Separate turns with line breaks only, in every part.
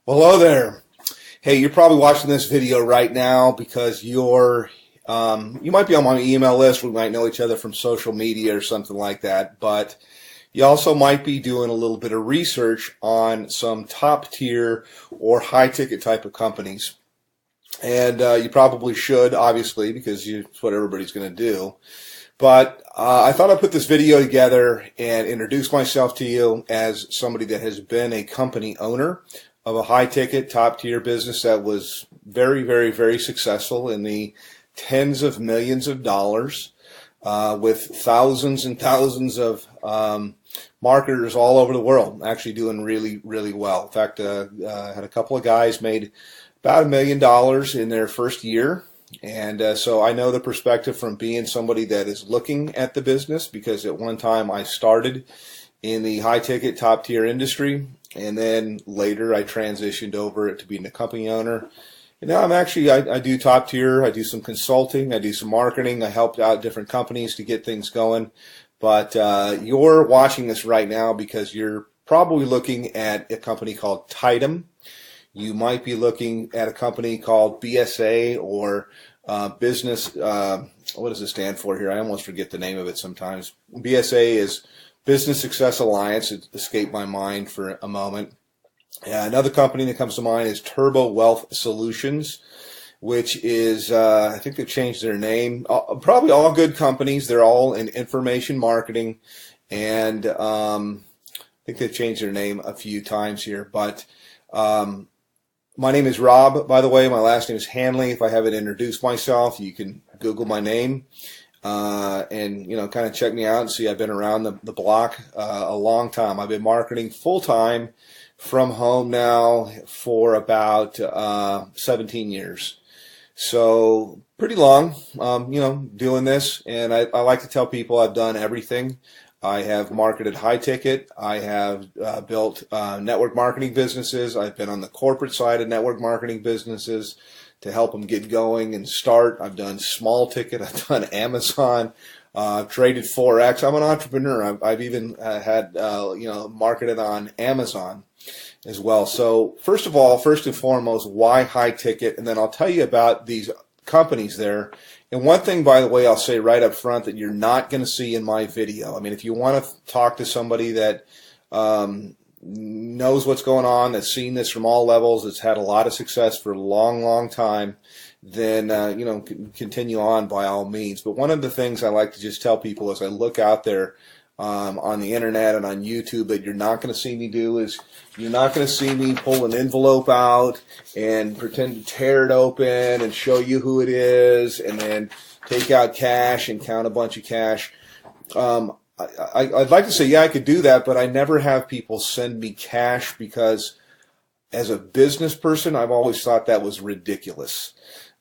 Well, hello there. Hey, you're probably watching this video right now because you might be on my email list. We might know each other from social media or something like that, but you also might be doing a little bit of research on some top tier or high ticket type of companies. And you probably should, obviously, because it's what everybody's going to do. But I thought I'd put this video together and introduce myself to you as somebody that has been a company owner of a high-ticket, top-tier business that was very, very, very successful in the tens of millions of dollars with thousands and thousands of marketers all over the world, actually doing really, really well. In fact, I had a couple of guys made about $1 million in their first year. And so I know the perspective from being somebody that is looking at the business, because at one time I started in the high-ticket, top-tier industry, and then later I transitioned over to being a company owner. And now I do top-tier, I do some consulting, I do some marketing, I helped out different companies to get things going. But you're watching this right now because you're probably looking at a company called Tidem. You might be looking at a company called BSA or business, what does it stand for here? I almost forget the name of it sometimes. BSA is Business Success Alliance. It escaped my mind for a moment. Another company that comes to mind is Turbo Wealth Solutions, which is, I think they've changed their name. Probably all good companies. They're all in information marketing. And I think they've changed their name a few times here. But my name is Rob, by the way. My last name is Hanley. If I haven't introduced myself, you can Google my name and kind of check me out and see I've been around the block a long time. I've been marketing full time from home now for about 17 years. So pretty long, doing this. And I like to tell people I've done everything. I have marketed high ticket. I have built network marketing businesses. I've been on the corporate side of network marketing businesses to help them get going and start. I've done small ticket. I've done Amazon. I've traded Forex. I'm an entrepreneur. I've even had marketed on Amazon as well. So first and foremost, why high ticket? And then I'll tell you about these companies there. And one thing, by the way, I'll say right up front that you're not going to see in my video. I mean, if you want to talk to somebody that knows what's going on, that's seen this from all levels, that's had a lot of success for a long, long time, then, continue on by all means. But one of the things I like to just tell people as I look out there on the internet and on YouTube that you're not going to see me do is you're not going to see me pull an envelope out and pretend to tear it open and show you who it is and then take out cash and count a bunch of cash. I'd like to say, yeah, I could do that, but I never have people send me cash because as a business person, I've always thought that was ridiculous.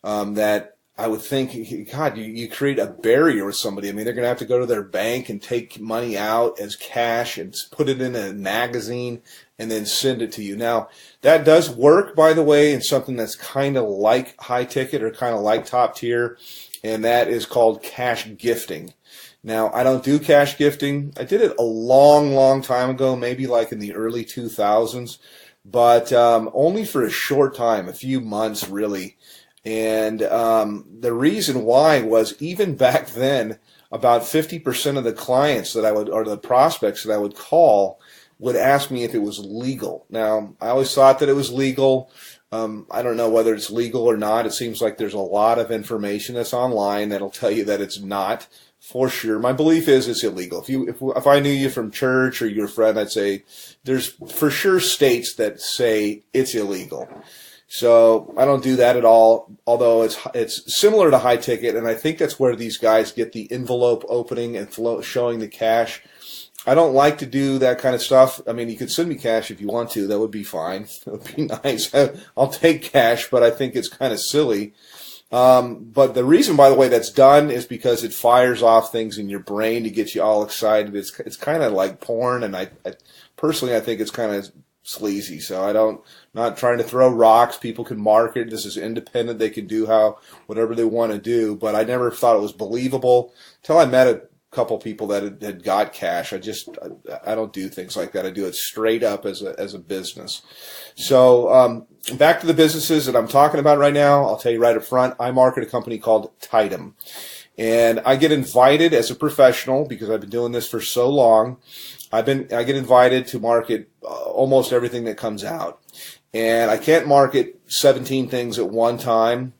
That I would think, God, you create a barrier with somebody. I mean, they're going to have to go to their bank and take money out as cash and put it in a magazine and then send it to you. Now, that does work, by the way, in something that's kind of like high ticket or kind of like top tier, and that is called cash gifting. Now, I don't do cash gifting. I did it a long, long time ago, maybe like in the early 2000s, but only for a short time, a few months really. And the reason why was even back then, about 50% of the clients that I would, or the prospects that I would call, would ask me if it was legal. Now, I always thought that it was legal. I don't know whether it's legal or not. It seems like there's a lot of information that's online that'll tell you that it's not for sure. My belief is it's illegal. If I knew you from church or you're a friend, I'd say there's for sure states that say it's illegal. So I don't do that at all, although it's similar to high ticket, and I think that's where these guys get the envelope opening and showing the cash. I don't like to do that kind of stuff. I mean, you could send me cash if you want to. That would be fine. That would be nice. I'll take cash, but I think it's kind of silly. But the reason, by the way, that's done is because it fires off things in your brain to get you all excited. It's kind of like porn, and I personally think it's kind of sleazy. So not trying to throw rocks. People can market. This is independent. They can do whatever they want to do. But I never thought it was believable until I met couple people that had got cash. I don't do things like that. I do it straight up as a business. So back to the businesses that I'm talking about right now. I'll tell you right up front. I market a company called Tidem. And I get invited as a professional, because I've been doing this for so long. I get invited to market almost everything that comes out. And I can't market 17 things at one time.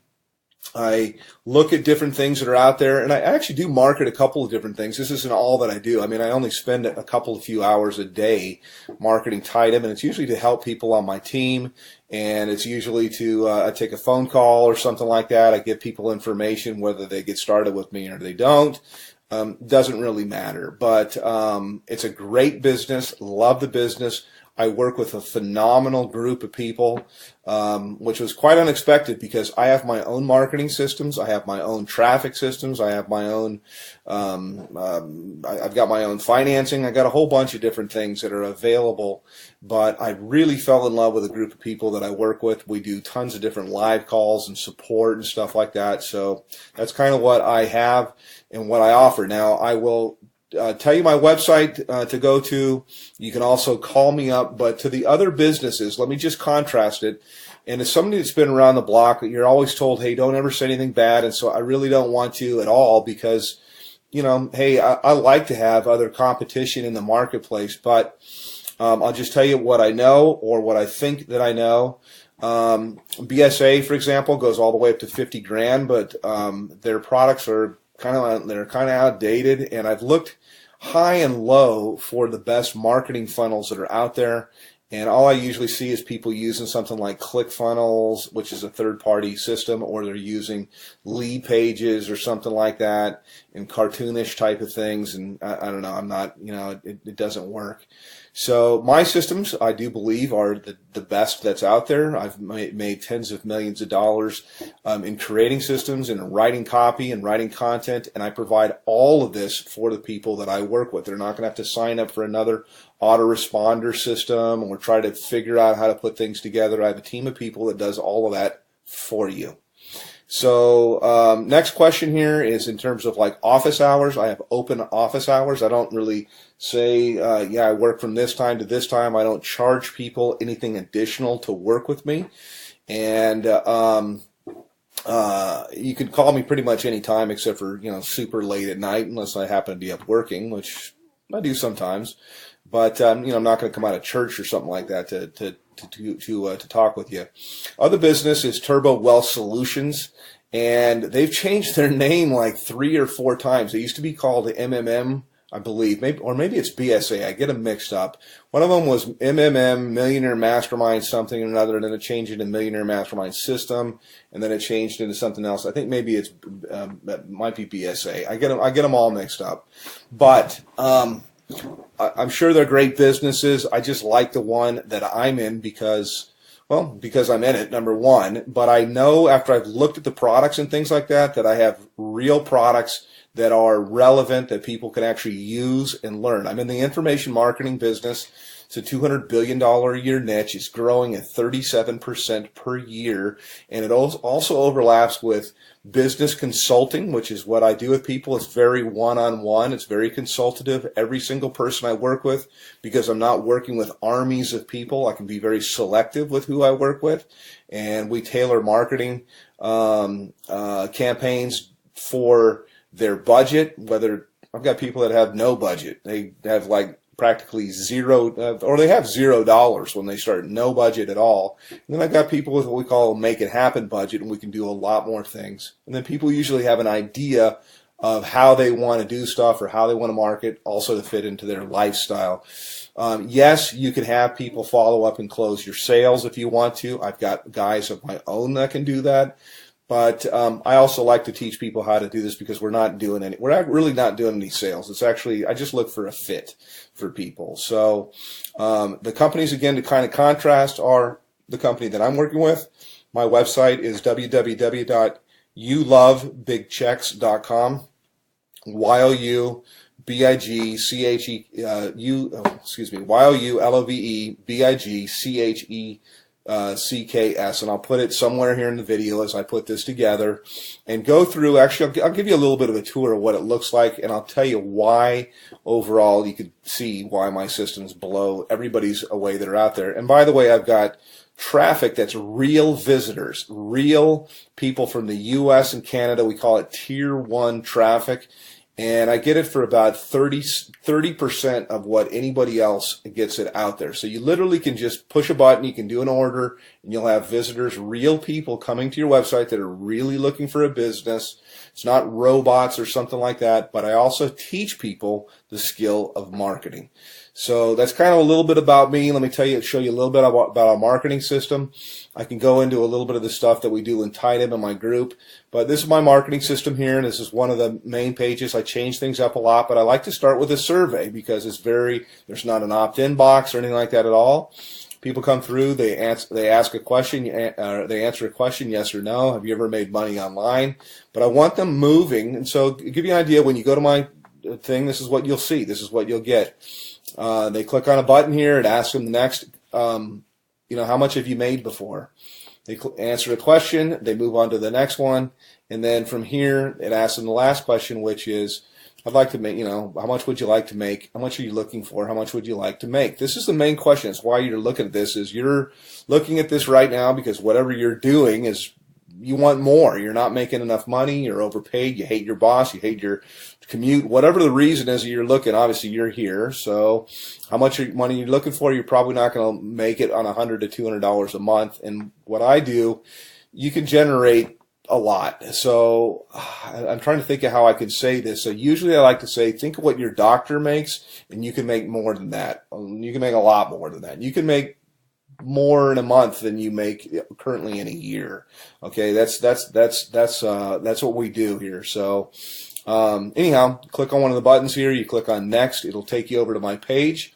I look at different things that are out there, and I actually do market a couple of different things. This isn't all that I do. I mean, I only spend a few hours a day marketing Tidem, and it's usually to help people on my team, and it's usually to I take a phone call or something like that. I give people information, whether they get started with me or they don't. Doesn't really matter, but it's a great business. Love the business. I work with a phenomenal group of people, which was quite unexpected, because I have my own marketing systems. I have my own traffic systems. I have my own, I've got my own financing. I got a whole bunch of different things that are available, but I really fell in love with a group of people that I work with. We do tons of different live calls and support and stuff like that. So that's kind of what I have and what I offer. Now, I will tell you my website to go to. You can also call me up. But to the other businesses, let me just contrast it. And as somebody that's been around the block, you're always told, hey, don't ever say anything bad. And so I really don't want to at all, because, you know, hey, I like to have other competition in the marketplace. But I'll just tell you what I know, or what I think that I know. BSA, for example, goes all the way up to 50 grand, but their products are kind of outdated, and I've looked high and low for the best marketing funnels that are out there, and all I usually see is people using something like ClickFunnels, which is a third-party system, or they're using Lead Pages or something like that, and cartoonish type of things, and I don't know, I'm not, you know, it doesn't work. So my systems, I do believe, are the best that's out there. I've made tens of millions of dollars in creating systems and writing copy and writing content, and I provide all of this for the people that I work with. They're not going to have to sign up for another autoresponder system or try to figure out how to put things together. I have a team of people that does all of that for you. So next question here is in terms of like office hours. I have open office hours. I don't really say, yeah, I work from this time to this time. I don't charge people anything additional to work with me. And you can call me pretty much any time except for, you know, super late at night, unless I happen to be up working, which I do sometimes. But, you know, I'm not going to come out of church or something like that to talk with you. Other business is Turbo Wealth Solutions, and they've changed their name like 3 or 4 times. They used to be called the MMM, I believe, maybe it's BSA. I get them mixed up. One of them was MMM, Millionaire Mastermind something or another, and then it changed into Millionaire Mastermind System, and then it changed into something else. I think maybe it might be BSA. I get them all mixed up, but I'm sure they're great businesses. I just like the one that I'm in because I'm in it, number one. But I know after I've looked at the products and things like that, that I have real products that are relevant, that people can actually use and learn. I'm in the information marketing business. It's a $200 billion a year niche. It's growing at 37% per year. And it also overlaps with business consulting, which is what I do with people. It's very one-on-one. It's very consultative. Every single person I work with, because I'm not working with armies of people, I can be very selective with who I work with. And we tailor marketing campaigns for their budget. Whether I've got people that have no budget. They have like practically zero, or they have $0 when they start, no budget at all. And then I've got people with what we call a make it happen budget, and we can do a lot more things. And then people usually have an idea of how they want to do stuff or how they want to market, also to fit into their lifestyle. Yes, you can have people follow up and close your sales if you want to. I've got guys of my own that can do that. But I also like to teach people how to do this, because we're not really not doing any sales. It's actually, I just look for a fit for people. So the companies, again, to kind of contrast, are the company that I'm working with. My website is www.youlovebigchecks.com. YOULOVEBIGCHECKS.com. CKS, and I'll put it somewhere here in the video as I put this together and go through. Actually, I'll give you a little bit of a tour of what it looks like, and I'll tell you why overall you could see why my system's below everybody's away that are out there. And by the way, I've got traffic that's real visitors, real people from the US and Canada. We call it tier 1 traffic. And I get it for about 30% of what anybody else gets it out there. So you literally can just push a button, you can do an order, and you'll have visitors, real people coming to your website that are really looking for a business. It's not robots or something like that, but I also teach people the skill of marketing. So that's kind of a little bit about me. Let me show you a little bit about our marketing system. I can go into a little bit of the stuff that we do in Tidem in my group, but this is my marketing system here, and this is one of the main pages. I change things up a lot, but I like to start with a survey because there's not an opt-in box or anything like that at all. People come through, they ask a question, they answer a question, yes or no. Have you ever made money online? But I want them moving, and so to give you an idea, when you go to my thing, this is what you'll see. This is what you'll get. They click on a button here. It asks them the next, how much have you made before? They answer a question. They move on to the next one. And then from here, it asks them the last question, which is, I'd like to make, how much would you like to make? How much are you looking for? How much would you like to make? This is the main question. It's why you're looking at this, is you're looking at this right now because whatever you're doing is you want more. You're not making enough money. You're overpaid. You hate your boss. You hate your commute. Whatever the reason is you're looking, obviously you're here. So how much money you're looking for, you're probably not going to make it on $100 to $200 a month. And what I do, you can generate a lot. So I'm trying to think of how I can say this. So usually I like to say, think of what your doctor makes, and you can make more than that. You can make a lot more than that. You can make more in a month than you make currently in a year. Okay, that's what we do here. So anyhow, click on one of the buttons here. You click on next. It'll take you over to my page.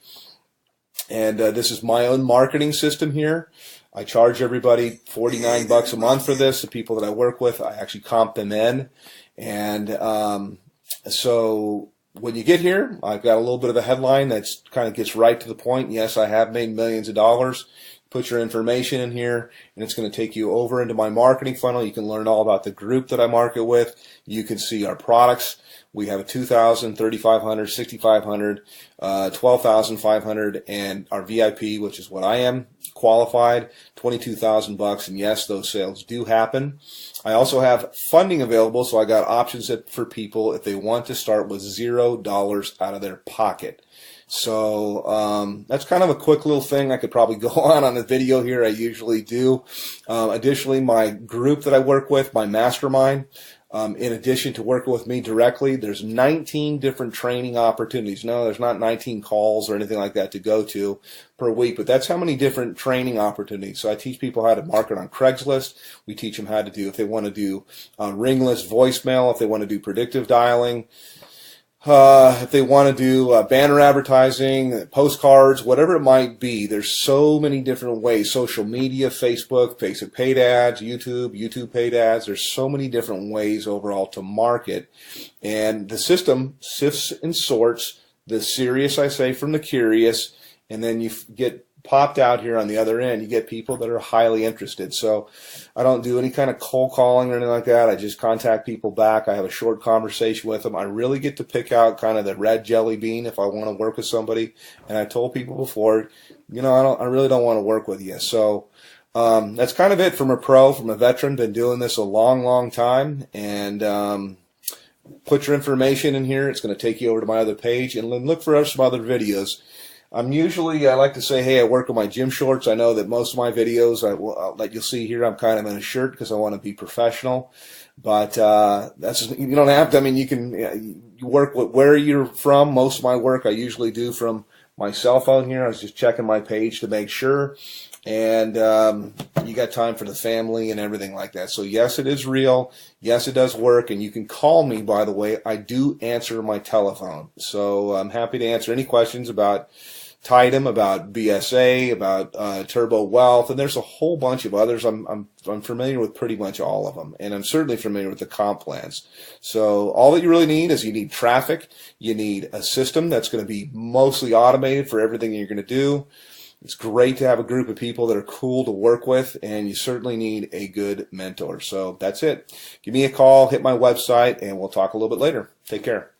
And this is my own marketing system here. I charge everybody $49 a month for this. The people that I work with, I actually comp them in. And so when you get here, I've got a little bit of a headline that kind of gets right to the point. Yes, I have made millions of dollars. Put your information in here, and it's going to take you over into my marketing funnel. You can learn all about the group that I market with. You can see our products. We have a $2,000, $3,500, $6,500, $12,500, and our VIP, which is what I am, qualified, $22,000. And yes, those sales do happen. I also have funding available, so I got options for people if they want to start with $0 out of their pocket. So that's kind of a quick little thing. I could probably go on the video here. I usually do. Additionally, my group that I work with, my mastermind, in addition to working with me directly, there's 19 different training opportunities. No, there's not 19 calls or anything like that to go to per week, but that's how many different training opportunities. So I teach people how to market on Craigslist. We teach them how to do, if they want to do ringless voicemail, if they want to do predictive dialing, if they want to do banner advertising, postcards, whatever it might be. There's so many different ways. Social media, Facebook paid ads, YouTube paid ads. There's so many different ways overall to market. And the system sifts and sorts the serious, I say, from the curious, and then you get popped out here on the other end. You get people that are highly interested. So I don't do any kind of cold calling or anything like that. I just contact people back. I have a short conversation with them. I really get to pick out kind of the red jelly bean if I want to work with somebody. And I told people before, I really don't want to work with you. So that's kind of it from a veteran. Been doing this a long, long time. And put your information in here. It's going to take you over to my other page, and look for some other videos. I like to say, hey, I work on my gym shorts. I know that most of my videos that you'll see here, I'm kind of in a shirt because I want to be professional. But you don't have to. I mean, you can you work with where you're from. Most of my work I usually do from my cell phone here. I was just checking my page to make sure. And you got time for the family and everything like that. So yes, it is real. Yes, it does work. And you can call me, by the way. I do answer my telephone. So I'm happy to answer any questions about Tidem, about BSA, about Turbo Wealth, and there's a whole bunch of others. I'm familiar with pretty much all of them, and I'm certainly familiar with the comp plans. So all that you really need is you need traffic. You need a system that's going to be mostly automated for everything you're going to do. It's great to have a group of people that are cool to work with, and you certainly need a good mentor. So that's it. Give me a call, hit my website, and we'll talk a little bit later. Take care.